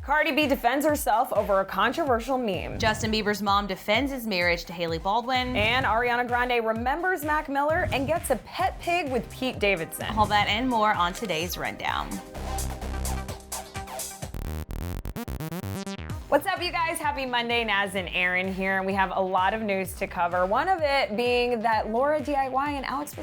Cardi B defends herself over a controversial meme. Justin Bieber's mom defends his marriage to Hailey Baldwin. And Ariana Grande remembers Mac Miller and gets a pet pig with Pete Davidson. All that and more on today's Rundown. What's up, you guys? Happy Monday. Naz and Aaron here, and we have a lot of news to cover. One of it being that Laura DIY and Alex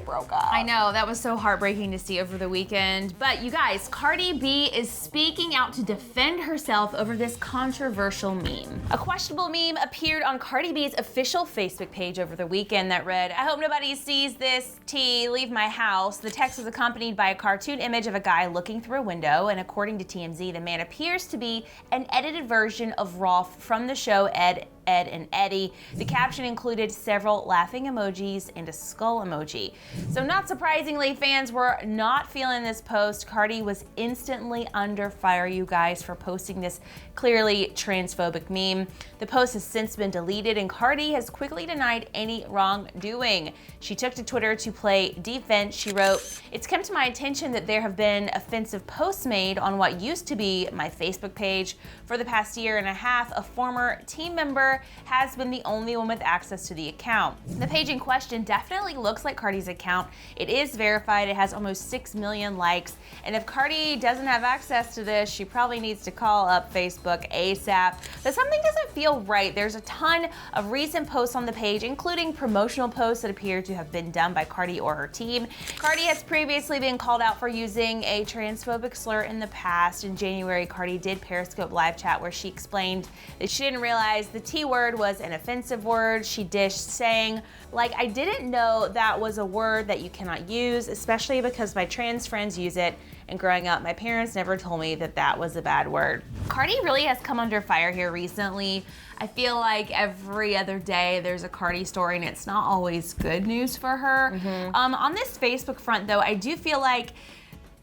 broke up. I know, that was so heartbreaking to see over the weekend. But you guys, Cardi B is speaking out to defend herself over this controversial meme. A questionable meme appeared on Cardi B's official Facebook page over the weekend that read, "I hope nobody sees this. T, leave my house." The text was accompanied by a cartoon image of a guy looking through a window, and according to TMZ, the man appears to be an edited version of Rolf from the show Ed, and Eddie. The caption included several laughing emojis and a skull emoji. So not surprisingly, fans were not feeling this post. Cardi was instantly under fire, you guys, for posting this clearly transphobic meme. The post has since been deleted, and Cardi has quickly denied any wrongdoing. She took to Twitter to play defense. She wrote, "It's come to my attention that there have been offensive posts made on what used to be my Facebook page. For the past year and a half, a former team member has been the only one with access to the account." The page in question definitely looks like Cardi's account. It is verified. It has almost 6 million likes. And if Cardi doesn't have access to this, she probably needs to call up Facebook ASAP. But something doesn't feel right. There's a ton of recent posts on the page, including promotional posts that appear to have been done by Cardi or her team. Cardi has previously been called out for using a transphobic slur in the past. In January, Cardi did Periscope live chat where she explained that she didn't realize the T word was an offensive word. She dished saying, like, "I didn't know that was a word that you cannot use, especially because my trans friends use it. And growing up, my parents never told me that that was a bad word." Cardi really has come under fire here recently. I feel like every other day there's a Cardi story, and it's not always good news for her. On this Facebook front, though, I do feel like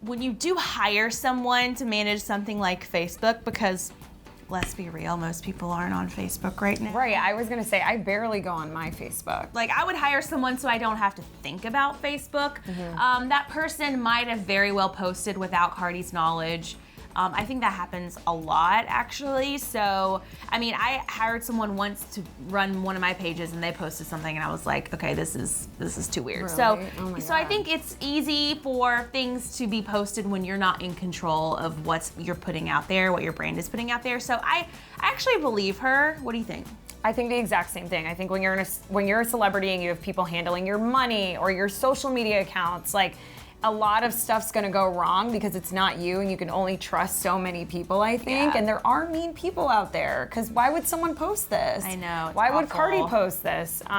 when you do hire someone to manage something like Facebook, because let's be real, most people aren't on Facebook right now. Right, I was gonna say, I barely go on my Facebook. Like, I would hire someone so I don't have to think about Facebook. That person might have very well posted without Cardi's knowledge. I think that happens a lot, actually. So, I mean, I hired someone once to run one of my pages, and they posted something, and I was like, okay, this is too weird. Really? So, Oh my so I God. think it's easy for things to be posted when you're not in control of what you're putting out there, what your brand is putting out there. So I actually believe her. What do you think? I think the exact same thing. I think when you're a celebrity and you have people handling your money or your social media accounts, like, a lot of stuff's gonna go wrong because it's not you, and you can only trust so many people, I think. Yeah. And there are mean people out there, because why would someone post this? I know, it's Why would awful. Cardi post this? But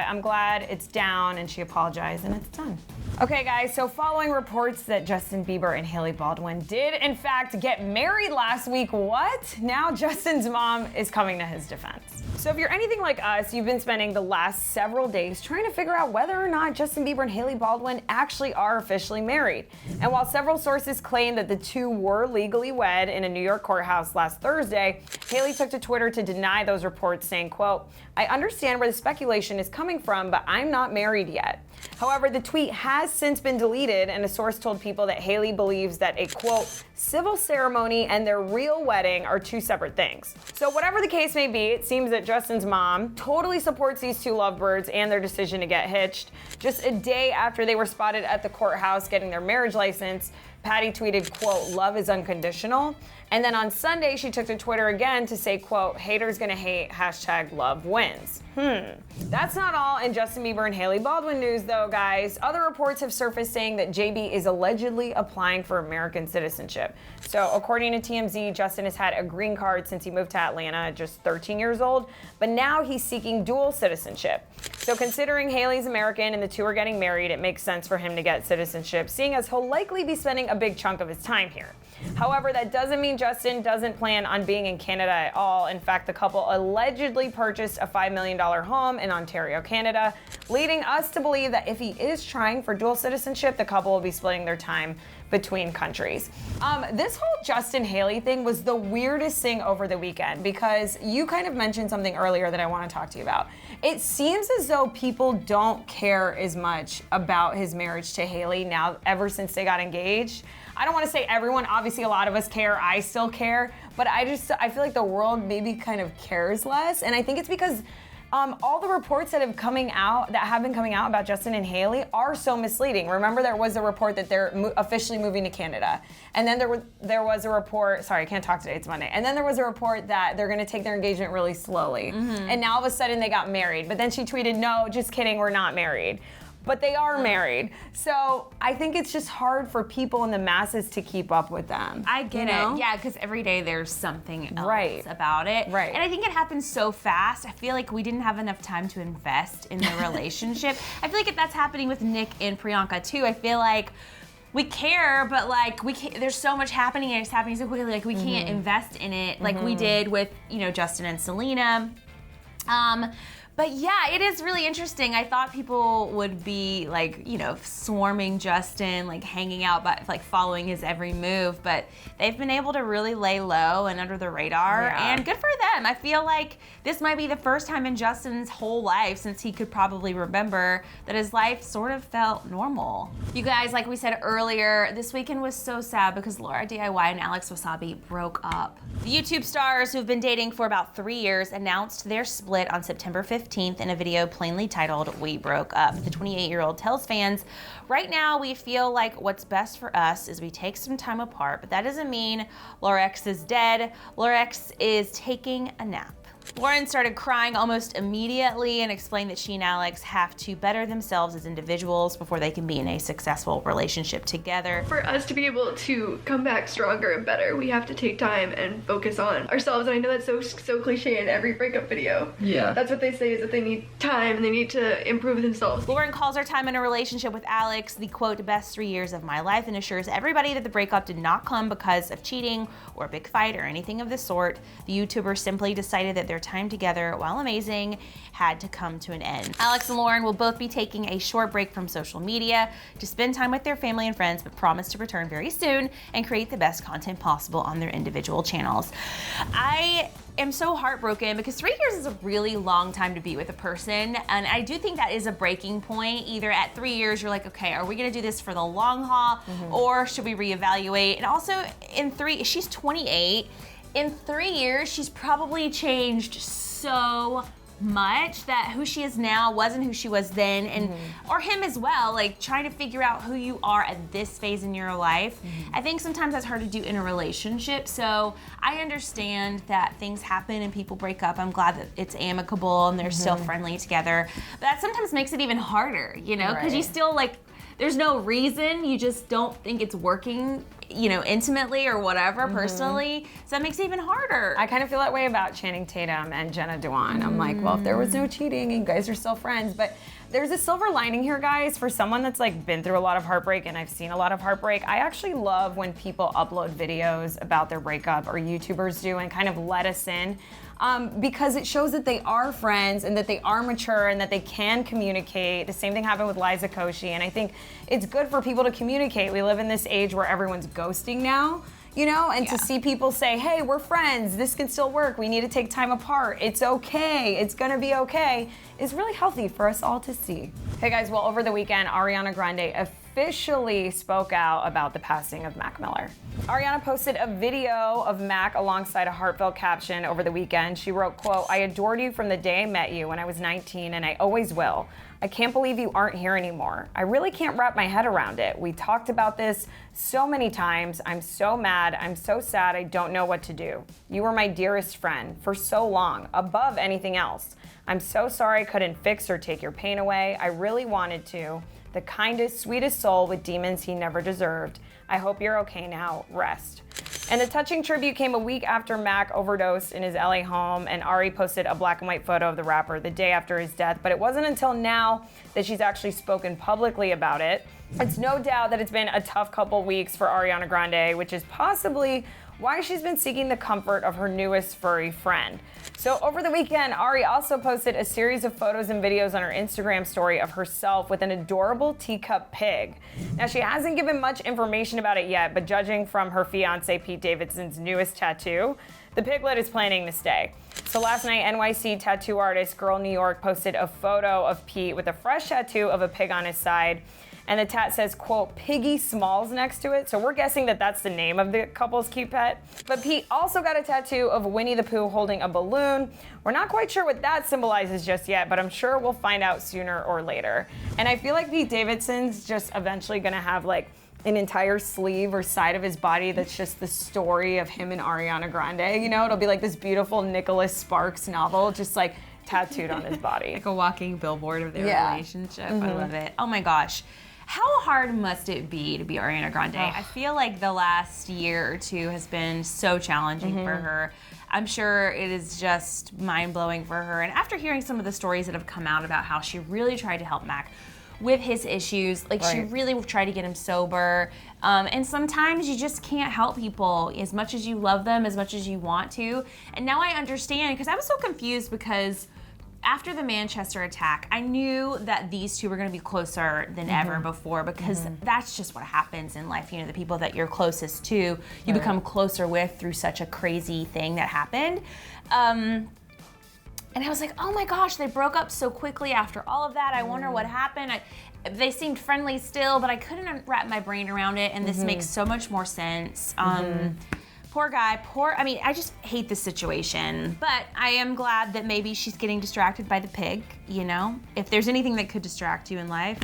I'm glad it's down and she apologized and it's done. Okay, guys, so following reports that Justin Bieber and Hailey Baldwin did, in fact, get married last week, what? Now Justin's mom is coming to his defense. So if you're anything like us, you've been spending the last several days trying to figure out whether or not Justin Bieber and Hailey Baldwin actually are officially married. And while several sources claim that the two were legally wed in a New York courthouse last Thursday, Hailey took to Twitter to deny those reports, saying, quote, "I understand where the speculation is coming from, but I'm not married yet." However, the tweet has since been deleted, and a source told People that Hailey believes that a, quote, "civil ceremony and their real wedding are two separate things." So whatever the case may be, it seems that Justin's mom totally supports these two lovebirds and their decision to get hitched. Just a day after they were spotted at the courthouse getting their marriage license, Patty tweeted, quote, "Love is unconditional." And then on Sunday, she took to Twitter again to say, quote, "Haters gonna hate, hashtag love wins." That's not all in Justin Bieber and Hailey Baldwin news, though, guys. Other reports have surfaced saying that JB is allegedly applying for American citizenship. So according to TMZ, Justin has had a green card since he moved to Atlanta at just 13 years old, but now he's seeking dual citizenship. So considering Hailey's American and the two are getting married, it makes sense for him to get citizenship, seeing as he'll likely be spending a big chunk of his time here. However, that doesn't mean Justin doesn't plan on being in Canada at all. In fact, the couple allegedly purchased a $5 million home in Ontario, Canada, leading us to believe that if he is trying for dual citizenship, the couple will be splitting their time between countries. This whole Justin Hailey thing was the weirdest thing over the weekend, because you kind of mentioned something earlier that I want to talk to you about. It seems as though people don't care as much about his marriage to Hailey now, ever since they got engaged. I don't want to say everyone, obviously a lot of us care, I still care, but I feel like the world maybe kind of cares less. And I think it's because all the reports that have been coming out about Justin and Hailey are so misleading. Remember, there was a report that they're officially moving to Canada, and then there was a report. Sorry, I can't talk today. It's Monday. And then there was a report that they're going to take their engagement really slowly, and now all of a sudden they got married. But then she tweeted, "No, just kidding, we're not married." But they are married. So I think it's just hard for people in the masses to keep up with them. I get it. Yeah, because every day there's something else about it. Right. And I think it happens so fast. I feel like we didn't have enough time to invest in the relationship. I feel like that's happening with Nick and Priyanka too. I feel like we care, but like there's so much happening and it's happening so quickly, like we can't invest in it like we did with, Justin and Selena. But yeah, it is really interesting. I thought people would be like, swarming Justin, like hanging out, but like following his every move. But they've been able to really lay low and under the radar, and good for them. I feel like this might be the first time in Justin's whole life since he could probably remember that his life sort of felt normal. You guys, like we said earlier, this weekend was so sad because Laura DIY and Alex Wasabi broke up. The YouTube stars who've been dating for about 3 years announced their split on September 15th in a video plainly titled, "We Broke Up." The 28-year-old tells fans, "Right now we feel like what's best for us is we take some time apart, but that doesn't mean Lorex is dead. Lorex is taking a nap." Lauren started crying almost immediately and explained that she and Alex have to better themselves as individuals before they can be in a successful relationship together. For us to be able to come back stronger and better, we have to take time and focus on ourselves. And I know that's so cliche in every breakup video. Yeah. That's what they say, is that they need time and they need to improve themselves. Lauren calls her time in a relationship with Alex the, quote, "best 3 years of my life," and assures everybody that the breakup did not come because of cheating or a big fight or anything of the sort. The YouTuber simply decided that their time together, while amazing, had to come to an end. Alex and Lauren will both be taking a short break from social media to spend time with their family and friends, but promise to return very soon and create the best content possible on their individual channels. I am so heartbroken because 3 years is a really long time to be with a person, and I do think that is a breaking point. Either at 3 years you're like, okay, are we gonna do this for the long haul, or should we reevaluate? And also she's 28. In 3 years, she's probably changed so much that who she is now wasn't who she was then, and or him as well. Like trying to figure out who you are at this phase in your life. I think sometimes that's hard to do in a relationship. So I understand that things happen and people break up. I'm glad that it's amicable and they're still friendly together. But that sometimes makes it even harder, because you still there's no reason, you just don't think it's working, intimately or whatever, personally. So that makes it even harder. I kind of feel that way about Channing Tatum and Jenna Dewan. I'm like, well, if there was no cheating and you guys are still friends, but there's a silver lining here, guys, for someone that's been through a lot of heartbreak, and I've seen a lot of heartbreak. I actually love when people upload videos about their breakup, or YouTubers do, and kind of let us in. Because it shows that they are friends and that they are mature and that they can communicate. The same thing happened with Liza Koshy, and I think it's good for people to communicate. We live in this age where everyone's ghosting now, and to see people say, hey, we're friends, this can still work, we need to take time apart, it's okay, it's gonna be okay, is really healthy for us all to see. Hey guys, well, over the weekend, Ariana Grande officially spoke out about the passing of Mac Miller. Ariana posted a video of Mac alongside a heartfelt caption over the weekend. She wrote, quote, "I adored you from the day I met you when I was 19, and I always will. I can't believe you aren't here anymore. I really can't wrap my head around it. We talked about this so many times. I'm so mad. I'm so sad. I don't know what to do. You were my dearest friend for so long, above anything else. I'm so sorry I couldn't fix or take your pain away. I really wanted to. The kindest, sweetest soul with demons he never deserved. I hope you're okay now. Rest." And the touching tribute came a week after Mac overdosed in his LA home, and Ari posted a black and white photo of the rapper the day after his death, but it wasn't until now that she's actually spoken publicly about it. It's no doubt that it's been a tough couple weeks for Ariana Grande, which is possibly why she's been seeking the comfort of her newest furry friend. So over the weekend, Ari also posted a series of photos and videos on her Instagram story of herself with an adorable teacup pig. Now, she hasn't given much information about it yet, but judging from her fiance Pete Davidson's newest tattoo, the piglet is planning to stay. So last night, NYC tattoo artist Girl New York posted a photo of Pete with a fresh tattoo of a pig on his side. and the tat says, quote, Piggy Smalls next to it. So we're guessing that that's the name of the couple's cute pet. But Pete also got a tattoo of Winnie the Pooh holding a balloon. We're not quite sure what that symbolizes just yet, but I'm sure we'll find out sooner or later. And I feel like Pete Davidson's just eventually gonna have like an entire sleeve or side of his body that's just the story of him and Ariana Grande. You know, it'll be like this beautiful Nicholas Sparks novel, just like tattooed on his body. Like a walking billboard of their relationship. I love it. Oh my gosh. How hard must it be to be Ariana Grande? I feel like the last year or two has been so challenging for her. I'm sure it is just mind-blowing for her. And after hearing some of the stories that have come out about how she really tried to help Mac with his issues, like she really tried to get him sober. And sometimes you just can't help people as much as you love them, as much as you want to. And now I understand, because I was so confused because after the Manchester attack, I knew that these two were going to be closer than ever before, because that's just what happens in life. You know, the people that you're closest to, you become closer with through such a crazy thing that happened. And I was like, oh my gosh, they broke up so quickly after all of that. I wonder what happened. They seemed friendly still, but I couldn't wrap my brain around it, and this makes so much more sense. Poor guy, I mean, I just hate this situation, but I am glad that maybe she's getting distracted by the pig, you know? If there's anything that could distract you in life,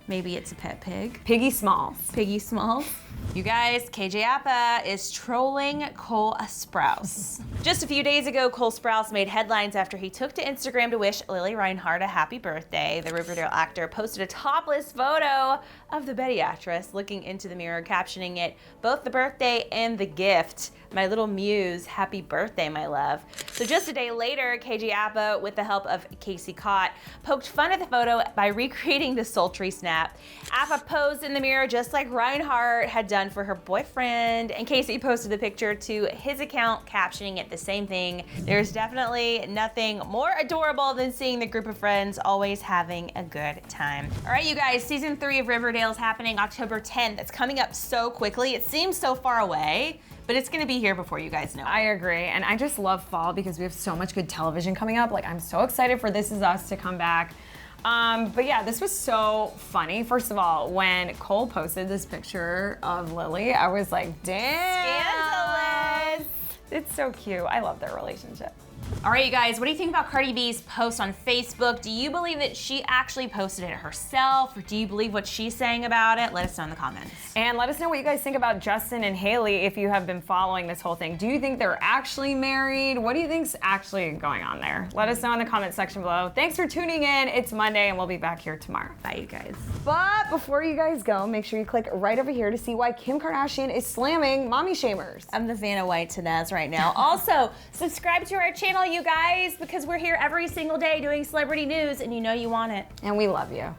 maybe it's a pet pig. Piggy Smalls. Piggy Smalls. You guys, KJ Apa is trolling Cole Sprouse. Just a few days ago, Cole Sprouse made headlines after he took to Instagram to wish Lily Reinhart a happy birthday. The Riverdale actor posted a topless photo of the Betty actress looking into the mirror, captioning it, both the birthday and the gift. My little muse, happy birthday, my love. So just a day later, KJ Apa, with the help of Casey Cott, poked fun at the photo by recreating the sultry snap. Apa posed in the mirror just like Reinhart had done for her boyfriend, and Casey posted the picture to his account, captioning it the same thing. There's definitely nothing more adorable than seeing the group of friends always having a good time. All right, you guys, season 3 of Riverdale is happening October 10th. It's coming up so quickly. It seems so far away, but it's gonna be here before you guys know. I agree, and I just love fall because we have so much good television coming up. Like, I'm so excited for This Is Us to come back. But yeah, this was so funny. First of all, when Cole posted this picture of Lily, I was like, damn. Scandalous. It's so cute. I love their relationship. All right, you guys, what do you think about Cardi B's post on Facebook? Do you believe that she actually posted it herself, or do you believe what she's saying about it? Let us know in the comments. And let us know what you guys think about Justin and Hailey if you have been following this whole thing. Do you think they're actually married? What do you think's actually going on there? Let us know in the comment section below. Thanks for tuning in. It's Monday, and we'll be back here tomorrow. Bye, you guys. But before you guys go, make sure you click right over here to see why Kim Kardashian is slamming mommy shamers. I'm the Vanna White to Naz right now. Also, subscribe to our channel, you guys, because we're here every single day doing celebrity news, and you know you want it. And we love you.